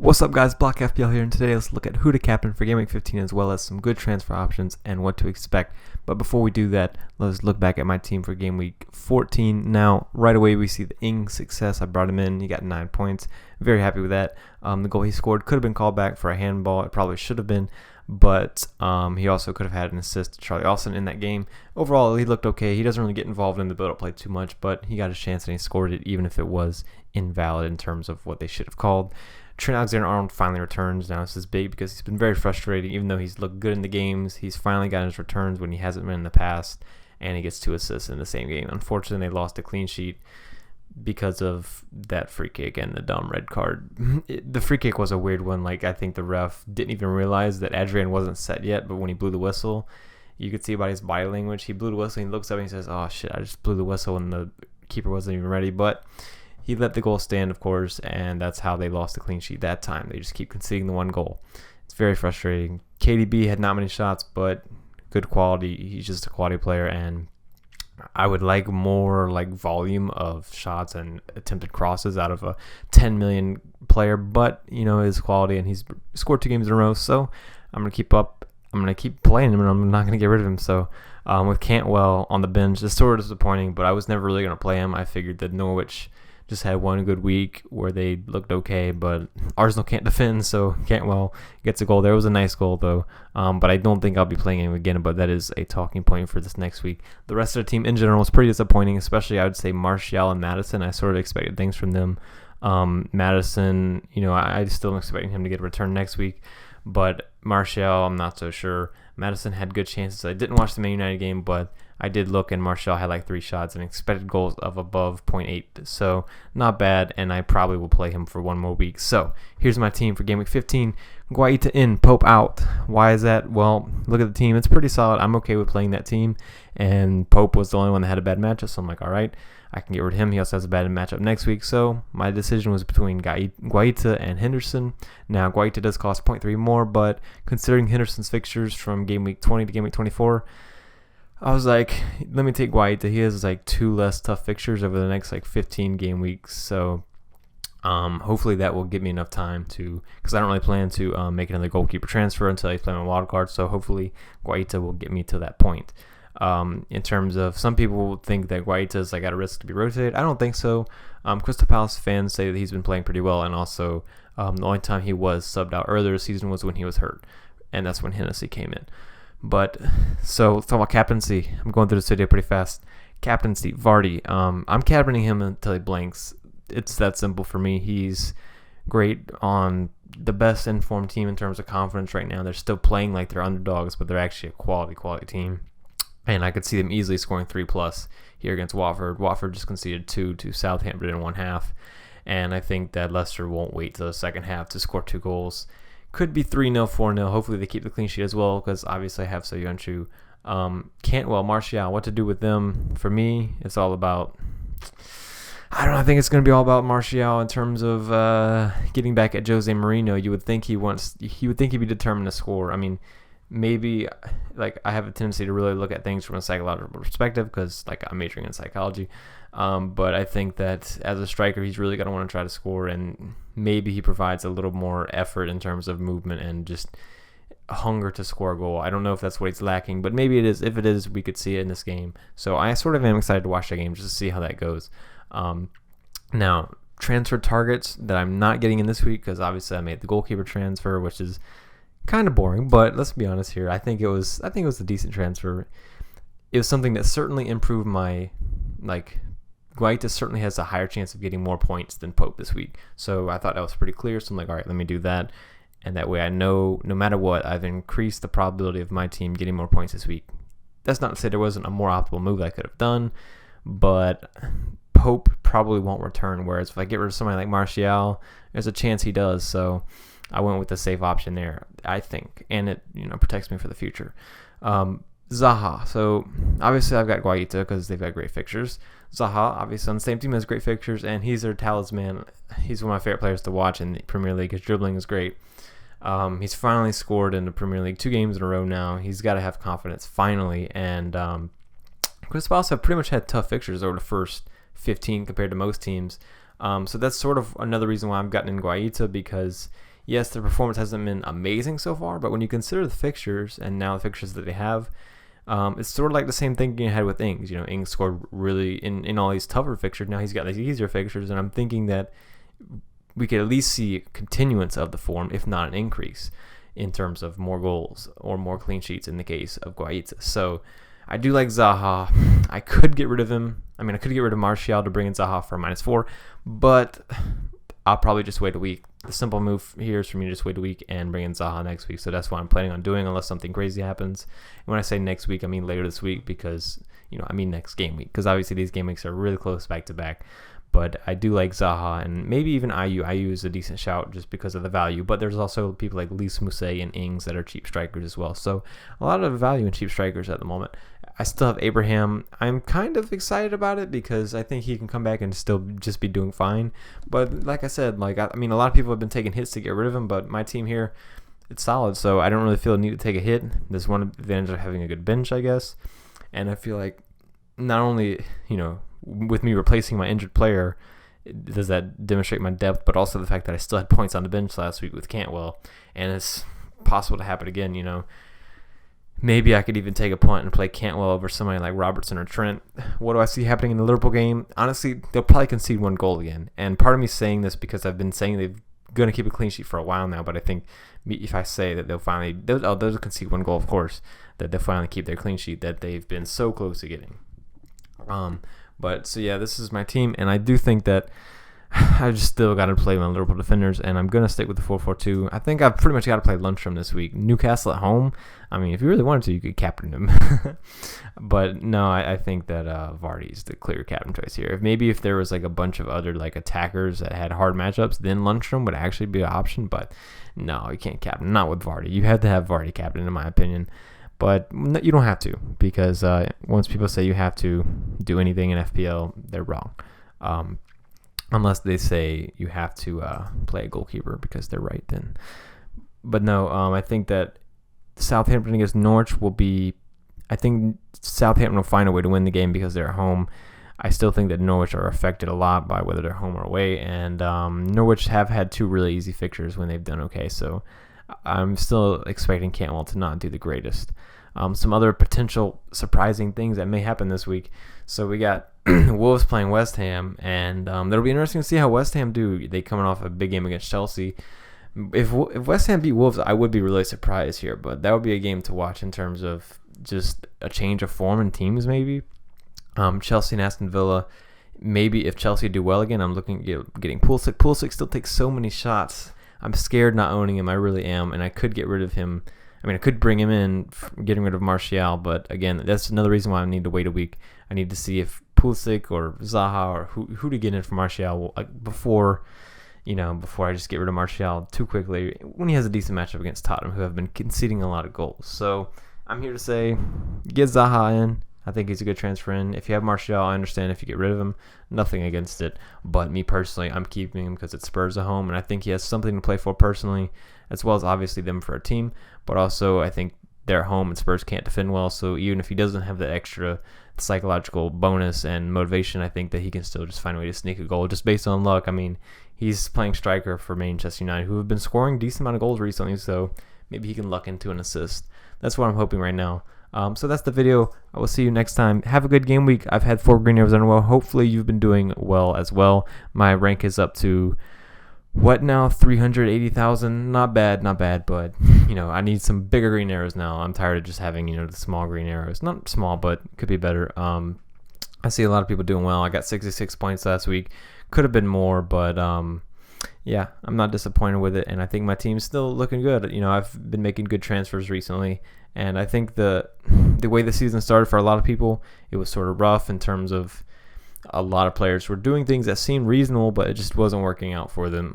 What's up, guys? Block FPL here, and today let's look at who to captain for Game Week 15 as well as some good transfer options and what to expect. But before we do that, let's look back at my team for Game Week 14. Now, right away, we see the Ing success. I brought him in. He got 9 points. Very happy with that. The goal he scored could have been called back for a handball. It probably should have been. But he also could have had an assist to Charlie Austin in that game. Overall, he looked okay. He doesn't really get involved in the build-up play too much, but he got his chance and he scored it, even if it was invalid in terms of what they should have called. Trent Alexander-Arnold finally returns. Now this is big because he's been very frustrating. Even though he's looked good in the games, he's finally gotten his returns when he hasn't been in the past, and he gets 2 assists in the same game. Unfortunately, they lost a clean sheet because of that free kick and the dumb red card. The free kick was a weird one. I think the ref didn't even realize that Adrian wasn't set yet, but when he blew the whistle, you could see by his body language, he blew the whistle and he looks up and he says, "Oh shit, I just blew the whistle," and the keeper wasn't even ready. But he let the goal stand, of course, and that's how they lost the clean sheet that time. They just keep conceding the one goal. It's very frustrating. KDB had not many shots, but good quality. He's just a quality player, and I would like more volume of shots and attempted crosses out of a 10 million player, but his quality, and he's scored 2 games in a row, so I'm gonna keep playing him, and I'm not gonna get rid of him. So with Cantwell on the bench, it's sort of disappointing, but I was never really gonna play him. I figured that Norwich just had one good week where they looked okay, but Arsenal can't defend, so Cantwell gets a goal. There was a nice goal, though, but I don't think I'll be playing him again, but that is a talking point for this next week. The rest of the team in general was pretty disappointing, especially I would say Martial and Madison. I sort of expected things from them. Madison, I still am expecting him to get a return next week, but Martial, I'm not so sure. Madison had good chances. I didn't watch the Man United game, but I did look, and Martial had 3 shots and expected goals of above 0.8. So not bad, and I probably will play him for one more week. So here's my team for Game Week 15. Guaita in, Pope out. Why is that? Well, look at the team. It's pretty solid. I'm okay with playing that team, and Pope was the only one that had a bad matchup, so I'm like, all right, I can get rid of him. He also has a bad matchup next week, so my decision was between Guaita and Henderson. Now, Guaita does cost 0.3 more, but considering Henderson's fixtures from Game Week 20 to Game Week 24, I was like, let me take Guaita. He has 2 less tough fixtures over the next 15 game weeks, so hopefully that will give me enough time to, because I don't really plan to make another goalkeeper transfer until I play my wild card, so hopefully Guaita will get me to that point. In terms of, some people think that Guaita is at a risk to be rotated. I don't think so. Crystal Palace fans say that he's been playing pretty well, and also the only time he was subbed out earlier this season was when he was hurt, and that's when Hennessy came in. But so let's talk about captaincy. I'm going through this video pretty fast. Captaincy, Vardy. I'm captaining him until he blanks. It's that simple for me. He's great on the best informed team in terms of confidence right now. They're still playing like they're underdogs, but they're actually a quality team. And I could see them easily scoring 3+ here against Watford. Watford just conceded 2 to Southampton in one half. And I think that Leicester won't wait till the second half to score 2 goals. Could be 3-0, 4-0. Hopefully they keep the clean sheet as well, because obviously I have Soyuncu. Cantwell, Martial, what to do with them? For me, it's all about, I don't know, I think it's going to be all about Martial in terms of getting back at Jose Mourinho. You would think he'd be determined to score. I mean, maybe I have a tendency to really look at things from a psychological perspective because I'm majoring in psychology. But I think that as a striker, he's really going to want to try to score, and maybe he provides a little more effort in terms of movement and just hunger to score a goal. I don't know if that's what he's lacking, but maybe it is. If it is, we could see it in this game. So I sort of am excited to watch that game just to see how that goes. Now, transfer targets that I'm not getting in this week, because obviously I made the goalkeeper transfer, which is kind of boring, but let's be honest here. I think it was a decent transfer. It was something that certainly improved my Guaita certainly has a higher chance of getting more points than Pope this week. So I thought that was pretty clear. So I'm like, all right, let me do that. And that way I know no matter what, I've increased the probability of my team getting more points this week. That's not to say there wasn't a more optimal move I could have done, but Pope probably won't return. Whereas if I get rid of somebody like Martial, there's a chance he does. So I went with the safe option there, I think. And it protects me for the future. Zaha. So obviously I've got Guaita because they've got great fixtures. Zaha, obviously on the same team, has great fixtures, and he's their talisman. He's one of my favorite players to watch in the Premier League. His dribbling is great. He's finally scored in the Premier League 2 games in a row now. He's got to have confidence finally. And Crystal Palace have pretty much had tough fixtures over the first 15 compared to most teams. So that's sort of another reason why I've gotten in Guaita, because Yes, their performance hasn't been amazing so far, but when you consider the fixtures and now the fixtures that they have, it's sort of like the same thing you had with Ings. Ings scored really in all these tougher fixtures. Now he's got these easier fixtures, and I'm thinking that we could at least see a continuance of the form, if not an increase, in terms of more goals or more clean sheets in the case of Guaita. So I do like Zaha. I could get rid of him. I could get rid of Martial to bring in Zaha for -4, but I'll probably just wait a week. The simple move here is for me to just wait a week and bring in Zaha next week. So that's what I'm planning on doing unless something crazy happens. And when I say next week, I mean later this week because, next game week. Because obviously these game weeks are really close back to back. But I do like Zaha and maybe even IU. IU is a decent shout just because of the value. But there's also people like Lys Mousset and Ings that are cheap strikers as well. So a lot of value in cheap strikers at the moment. I still have Abraham. I'm kind of excited about it because I think he can come back and still just be doing fine. But like I said, a lot of people have been taking hits to get rid of him. But my team here, it's solid. So I don't really feel a need to take a hit. There's one advantage of having a good bench, I guess. And I feel like not only, with me replacing my injured player, does that demonstrate my depth, but also the fact that I still had points on the bench last week with Cantwell, and it's possible to happen again. Maybe I could even take a punt and play Cantwell over somebody like Robertson or Trent. What do I see happening in the Liverpool game? Honestly, they'll probably concede 1 goal again, and part of me saying this because I've been saying they're going to keep a clean sheet for a while now, but I think if I say that they'll concede 1 goal, of course, that they'll finally keep their clean sheet that they've been so close to getting. But so yeah, this is my team, and I do think that I just still got to play my Liverpool defenders, and I'm going to stick with the 4-4-2. I think I've pretty much got to play Lundstram this week. Newcastle at home. If you really wanted to, you could captain him. But no, I think that Vardy is the clear captain choice here. If there was like a bunch of other like attackers that had hard matchups, then Lundstram would actually be an option. But no, you can't captain. Not with Vardy. You have to have Vardy captain, in my opinion. But you don't have to, because once people say you have to do anything in FPL, they're wrong. Unless they say you have to play a goalkeeper because they're right then. But no, I think that Southampton against Norwich will be... I think Southampton will find a way to win the game because they're at home. I still think that Norwich are affected a lot by whether they're home or away. And Norwich have had 2 really easy fixtures when they've done okay. So I'm still expecting Cantwell to not do the greatest. Some other potential surprising things that may happen this week. So we got Wolves playing West Ham, and it'll be interesting to see how West Ham do. They coming off a big game against Chelsea. If West Ham beat Wolves, I would be really surprised here, but that would be a game to watch in terms of just a change of form in teams maybe. Chelsea and Aston Villa. Maybe if Chelsea do well again, I'm looking at getting Pulisic. Pulisic still takes so many shots. I'm scared not owning him. I really am, and I could get rid of him. I could bring him in, getting rid of Martial, but again, that's another reason why I need to wait a week. I need to see if Pulisic or Zaha or who to get in for Martial before I just get rid of Martial too quickly when he has a decent matchup against Tottenham, who have been conceding a lot of goals. So I'm here to say, get Zaha in. I think he's a good transfer in. If you have Martial, I understand if you get rid of him. Nothing against it. But me personally, I'm keeping him because it's Spurs at home, and I think he has something to play for personally, as well as obviously them for a team. But also, I think they're at home and Spurs can't defend well. So even if he doesn't have that extra psychological bonus and motivation, I think that he can still just find a way to sneak a goal just based on luck. He's playing striker for Manchester United, who have been scoring a decent amount of goals recently, so maybe he can luck into an assist. That's what I'm hoping right now. So that's the video. I will see you next time. Have a good game week. I've had 4 green arrows in a row. Hopefully you've been doing well as well. My rank is up to, 380,000. Not bad, but, I need some bigger green arrows now. I'm tired of just having, the small green arrows. Not small, but could be better. I see a lot of people doing well. I got 66 points last week. Could have been more, but yeah, I'm not disappointed with it, and I think my team's still looking good. I've been making good transfers recently, and I think the way the season started for a lot of people, it was sort of rough in terms of a lot of players were doing things that seemed reasonable, but it just wasn't working out for them.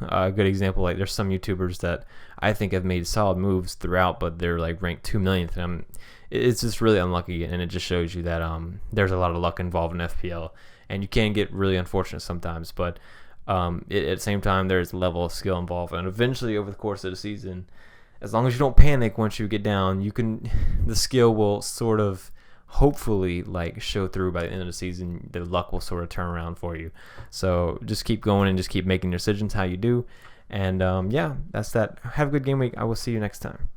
A good example, there's some YouTubers that I think have made solid moves throughout, but they're ranked 2 millionth, and it's just really unlucky, and it just shows you that there's a lot of luck involved in FPL, and you can get really unfortunate sometimes, but at the same time, there's a level of skill involved, and eventually over the course of the season, as long as you don't panic once you get down, the skill will sort of hopefully show through by the end of the season. The luck will sort of turn around for you. So just keep going and just keep making decisions how you do, And yeah, that's that. Have a good game week. I will see you next time.